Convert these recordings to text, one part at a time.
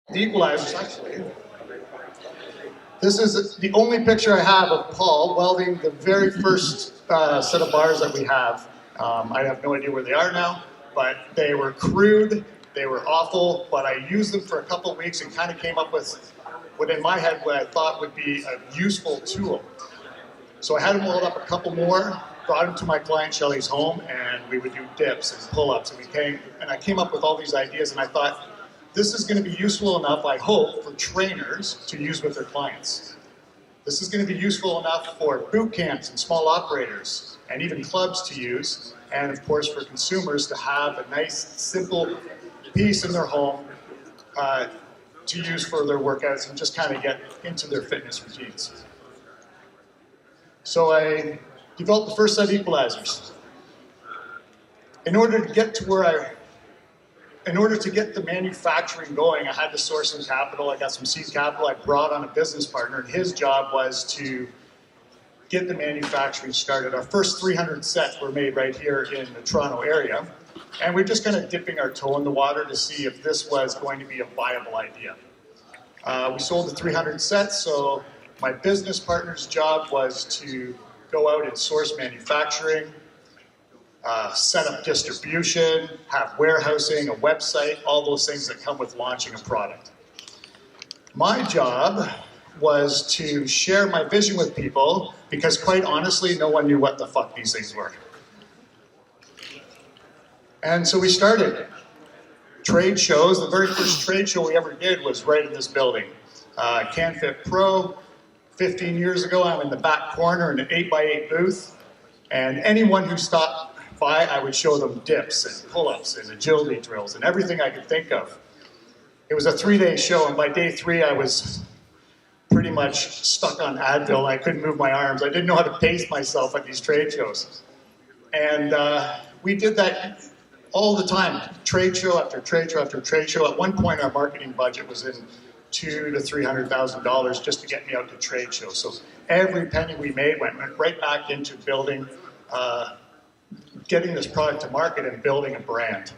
The Equalizers, actually. This is the only picture I have of Paul welding the very first set of bars that we have. I have no idea where they are now, but they were crude, they were awful, but I used them for a couple of weeks and kind of came up with what in my head what I thought would be a useful tool. So I had him weld up a couple more, brought him to my client Shelly's home, and we would do dips and pull-ups, and I came up with all these ideas, and I thought, this is going to be useful enough, I hope, for trainers to use with their clients. This is going to be useful enough for boot camps and small operators, and even clubs to use, and of course for consumers to have a nice, simple piece in their home to use for their workouts and just kind of get into their fitness routines. So I developed the first set of equalizers. In order to get the manufacturing going, I had to source some capital. I got some seed capital. I brought on a business partner, and his job was to get the manufacturing started. Our first 300 sets were made right here in the Toronto area, and we're just kind of dipping our toe in the water to see if this was going to be a viable idea. We sold the 300 sets, so my business partner's job was to go out and source manufacturing, set up distribution, have warehousing, a website, all those things that come with launching a product. My job was to share my vision with people because quite honestly, no one knew what the fuck these things were. And so we started trade shows. The very first trade show we ever did was right in this building. CanFit Pro, 15 years ago, I'm in the back corner in an 8x8 booth, and anyone who stopped by, I would show them dips and pull-ups and agility drills and everything I could think of. It was a 3-day show, and by day 3, I was pretty much stuck on Advil. I couldn't move my arms. I didn't know how to pace myself at these trade shows. And we did that all the time, trade show after trade show after trade show. At one point, our marketing budget was in $200,000 to $300,000 just to get me out to trade shows. So every penny we made went right back into building, getting this product to market and building a brand.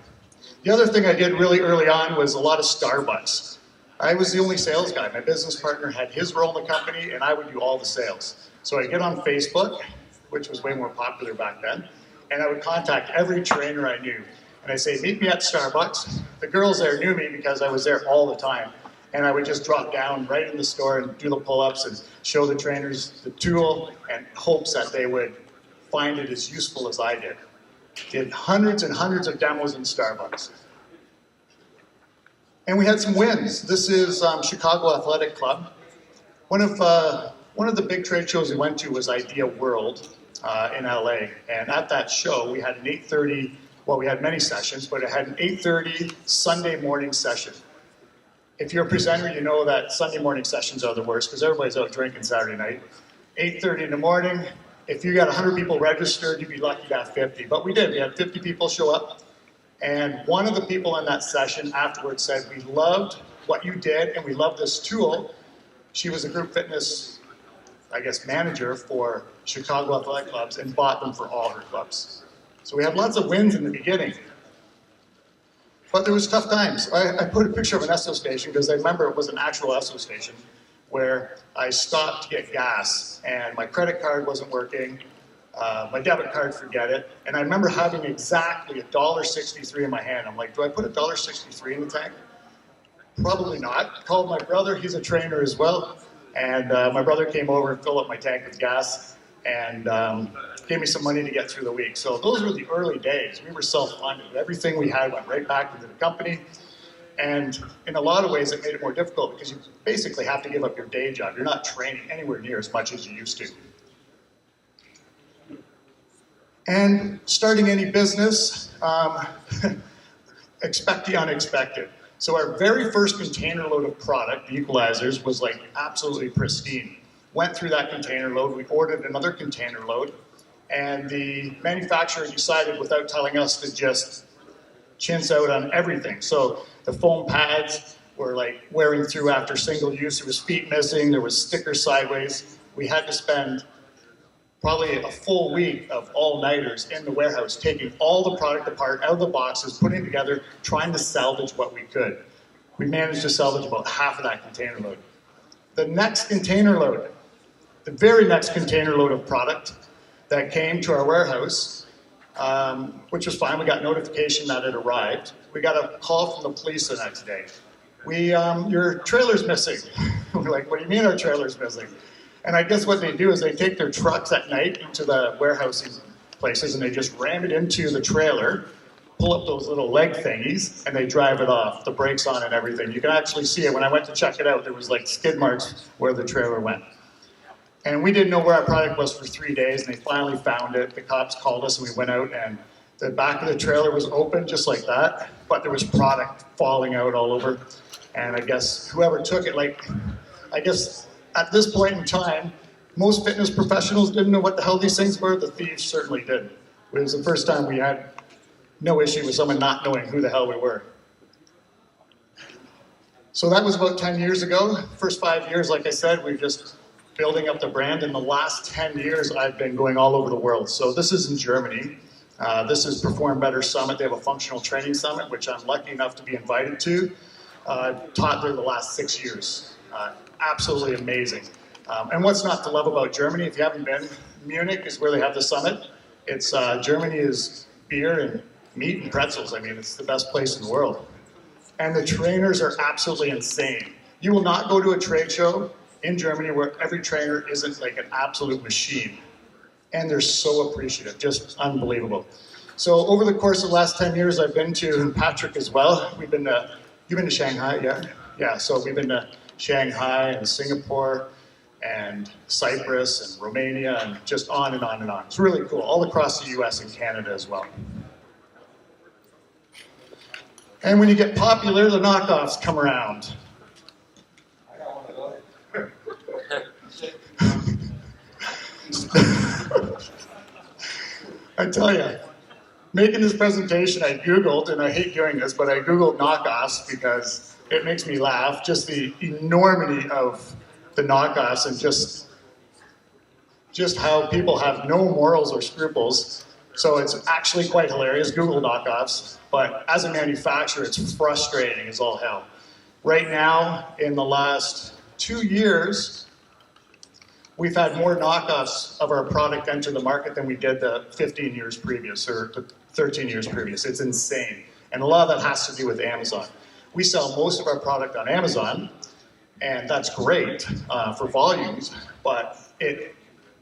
The other thing I did really early on was a lot of Starbucks. I was the only sales guy. My business partner had his role in the company, and I would do all the sales. So I'd get on Facebook, which was way more popular back then, and I would contact every trainer I knew. And I'd say, meet me at Starbucks. The girls there knew me because I was there all the time. And I would just drop down right in the store and do the pull-ups and show the trainers the tool and hopes that they would find it as useful as I did. Did hundreds and hundreds of demos in Starbucks. And we had some wins. This is Chicago Athletic Club. One of the big trade shows we went to was Idea World in LA. And at that show, we had an 8:30, well, we had many sessions, but it had an 8:30 Sunday morning session. If you're a presenter, you know that Sunday morning sessions are the worst because everybody's out drinking Saturday night. 8:30 in the morning, if you got 100 people registered, you'd be lucky to have 50. But we did. We had 50 people show up. And one of the people in that session afterwards said, we loved what you did and we loved this tool. She was a group fitness, I guess, manager for Chicago Athletic Clubs and bought them for all her clubs. So we had lots of wins in the beginning. But there was tough times. I put a picture of an Esso station because I remember it was an actual Esso station where I stopped to get gas and my credit card wasn't working, my debit card, forget it. And I remember having exactly $1.63 in my hand. I'm like, do I put $1.63 in the tank? Probably not. Called my brother, he's a trainer as well. And my brother came over and filled up my tank with gas and gave me some money to get through the week. So those were the early days. We were self-funded. Everything we had went right back into the company. And in a lot of ways, it made it more difficult because you basically have to give up your day job. You're not training anywhere near as much as you used to. And starting any business, expect the unexpected. So our very first container load of product, the Equalizers, was like absolutely pristine. Went through that container load, we ordered another container load, and the manufacturer decided without telling us to just chintz out on everything. So the foam pads were like wearing through after single use, there was feet missing, there was stickers sideways. We had to spend probably a full week of all-nighters in the warehouse, taking all the product apart out of the boxes, putting it together, trying to salvage what we could. We managed to salvage about half of that container load. The next container load, the very next container load of product that came to our warehouse, which was fine. We got notification that it arrived. We got a call from the police the next day. Your trailer's missing. We're like, what do you mean our trailer's missing? And I guess what they do is they take their trucks at night into the warehousing places and they just ram it into the trailer, pull up those little leg thingies, and they drive it off, the brakes on and everything. You can actually see it. When I went to check it out, there was like skid marks where the trailer went. And we didn't know where our product was for 3 days, and they finally found it. The cops called us, and we went out, and the back of the trailer was open, just like that, but there was product falling out all over. And I guess whoever took it, I guess at this point in time, most fitness professionals didn't know what the hell these things were. The thieves certainly did. It was the first time we had no issue with someone not knowing who the hell we were. So that was about 10 years ago. First 5 years, like I said, we were just building up the brand. In the last 10 years, I've been going all over the world. So this is in Germany. This is Perform Better Summit. They have a functional training summit, which I'm lucky enough to be invited to. Taught there the last 6 years. Absolutely amazing. And what's not to love about Germany? If you haven't been, Munich is where they have the summit. It's Germany is beer and meat and pretzels. I mean, it's the best place in the world. And the trainers are absolutely insane. You will not go to a trade show in Germany where every trainer isn't like an absolute machine. And they're so appreciative, just unbelievable. So over the course of the last 10 years, I've been to, and Patrick as well, you've been to Shanghai, yeah? Yeah, so we've been to Shanghai and Singapore and Cyprus and Romania and just on and on and on. It's really cool, all across the US and Canada as well. And when you get popular, the knockoffs come around. I tell you, making this presentation, I Googled, and I hate doing this, but I Googled knockoffs because it makes me laugh, just the enormity of the knockoffs and just how people have no morals or scruples. So it's actually quite hilarious, Google knockoffs, but as a manufacturer, it's frustrating as all hell. Right now, in the last 2 years, we've had more knockoffs of our product enter the market than we did the 15 years previous, or the 13 years previous. It's insane. And a lot of that has to do with Amazon. We sell most of our product on Amazon, and that's great for volumes, but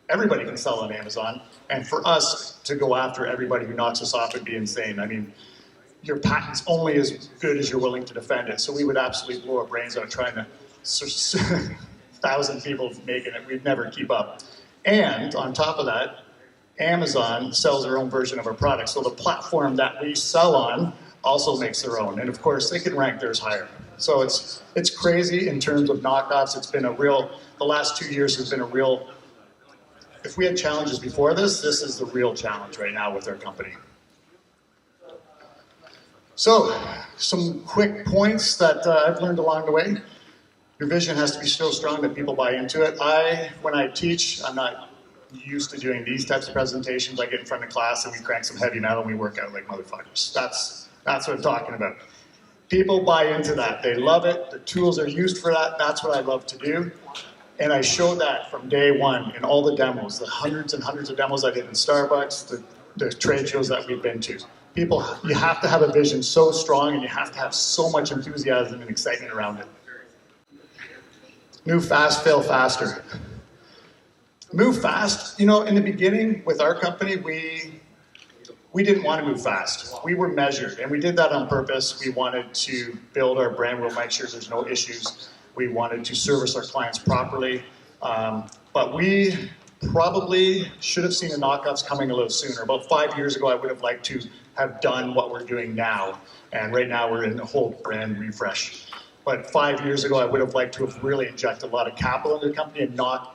everybody can sell on Amazon, and for us to go after everybody who knocks us off would be insane. I mean, your patent's only as good as you're willing to defend it, so we would absolutely blow our brains out trying to 1,000 people making it. We'd never keep up. And on top of that, Amazon sells their own version of our product, so the platform that we sell on also makes their own, and of course they can rank theirs higher. So it's crazy in terms of knockoffs. It's been the last 2 years has been a real, if we had challenges before this is the real challenge right now with our company. So, some quick points that I've learned along the way. Your vision has to be so strong that people buy into it. When I teach, I'm not used to doing these types of presentations. I get in front of class and we crank some heavy metal and we work out like motherfuckers. That's what I'm talking about. People buy into that. They love it. The tools are used for that. That's what I love to do. And I showed that from day one in all the demos, the hundreds and hundreds of demos I did in Starbucks, the trade shows that we've been to. People, you have to have a vision so strong and you have to have so much enthusiasm and excitement around it. Move fast, fail faster. Move fast, in the beginning with our company, we didn't want to move fast. We were measured, and we did that on purpose. We wanted to build our brand. We'll make sure there's no issues. We wanted to service our clients properly. But we probably should have seen the knockoffs coming a little sooner. About 5 years ago, I would have liked to have done what we're doing now. And right now, we're in a whole brand refresh. But 5 years ago, I would have liked to have really injected a lot of capital into the company and knock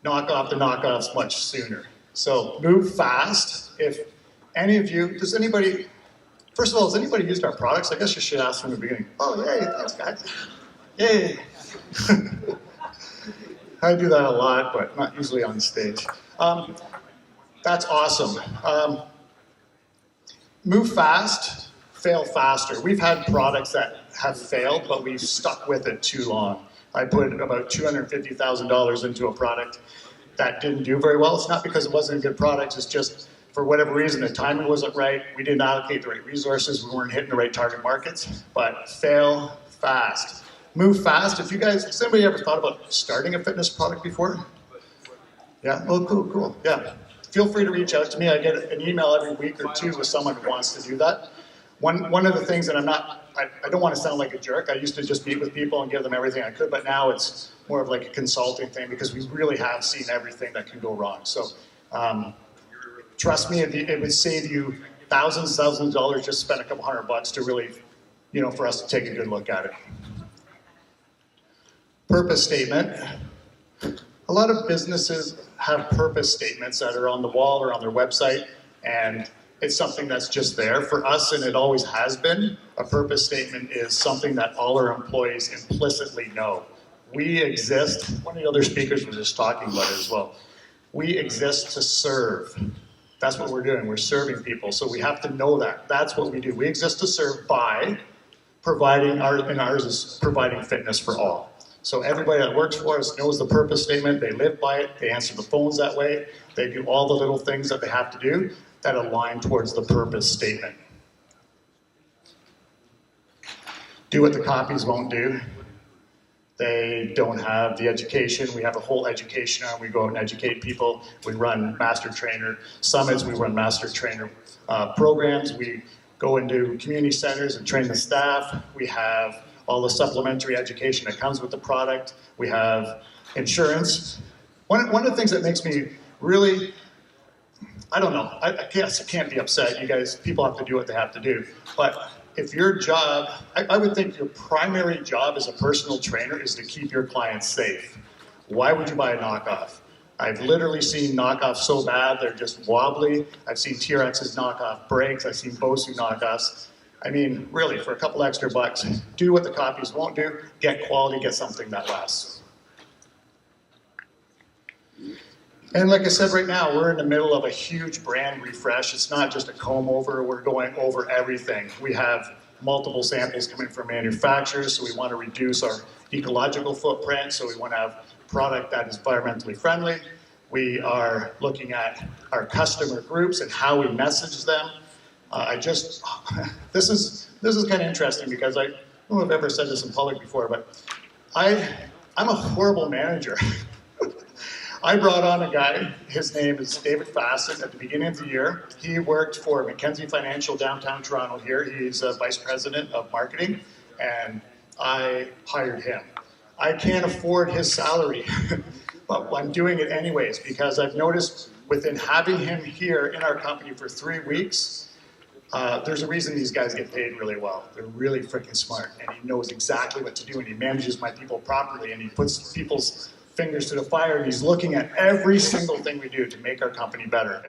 off the knockoffs much sooner. So move fast. If any of you, first of all, has anybody used our products? I guess you should ask from the beginning. Oh, yay, thanks, guys. Yay. I do that a lot, but not usually on stage. That's awesome. Move fast, fail faster. We've had products that have failed, but we've stuck with it too long. I put about $250,000 into a product that didn't do very well. It's not because it wasn't a good product, it's just for whatever reason, the timing wasn't right, we didn't allocate the right resources, we weren't hitting the right target markets, but fail fast. Move fast. If you guys, has anybody ever thought about starting a fitness product before? Yeah, oh, cool, yeah. Feel free to reach out to me. I get an email every week or two with someone who wants to do that. One of the things that I don't want to sound like a jerk. I used to just meet with people and give them everything I could, but now it's more of like a consulting thing because we really have seen everything that can go wrong. So trust me, it would save you thousands of dollars just spend a couple $100 to really, for us to take a good look at it. Purpose statement. A lot of businesses have purpose statements that are on the wall or on their website, and it's something that's just there. For us, and it always has been, a purpose statement is something that all our employees implicitly know. We exist, one of the other speakers was just talking about it as well. We exist to serve. That's what we're doing, we're serving people, so we have to know that. That's what we do. We exist to serve by providing, and ours is providing fitness for all. So everybody that works for us knows the purpose statement, they live by it, they answer the phones that way, they do all the little things that they have to do that align towards the purpose statement. Do what the copies won't do. They don't have the education. We have a whole education arm. We go out and educate people. We run master trainer summits. We run master trainer programs. We go into community centers and train the staff. We have all the supplementary education that comes with the product. We have insurance. One of the things that makes me really, I don't know, I guess I can't be upset. You guys, people have to do what they have to do. But if your job, I would think your primary job as a personal trainer is to keep your clients safe. Why would you buy a knockoff? I've literally seen knockoffs so bad, they're just wobbly. I've seen TRX's knockoff brakes. I've seen Bosu knockoffs. I mean, really, for a couple extra bucks, do what the copies won't do, get quality, get something that lasts. And like I said, right now, we're in the middle of a huge brand refresh. It's not just a comb over, we're going over everything. We have multiple samples coming from manufacturers, so we want to reduce our ecological footprint, so we want to have product that is environmentally friendly. We are looking at our customer groups and how we message them. This is kind of interesting because I don't know if I've ever said this in public before, but I'm a horrible manager. I brought on a guy, his name is David Fassett, at the beginning of the year. He worked for Mackenzie Financial downtown Toronto here. He's a vice president of marketing, and I hired him. I can't afford his salary, but I'm doing it anyways because I've noticed within having him here in our company for 3 weeks, there's a reason these guys get paid really well. They're really freaking smart, and he knows exactly what to do, and he manages my people properly, and he puts people's fingers to the fire, and he's looking at every single thing we do to make our company better.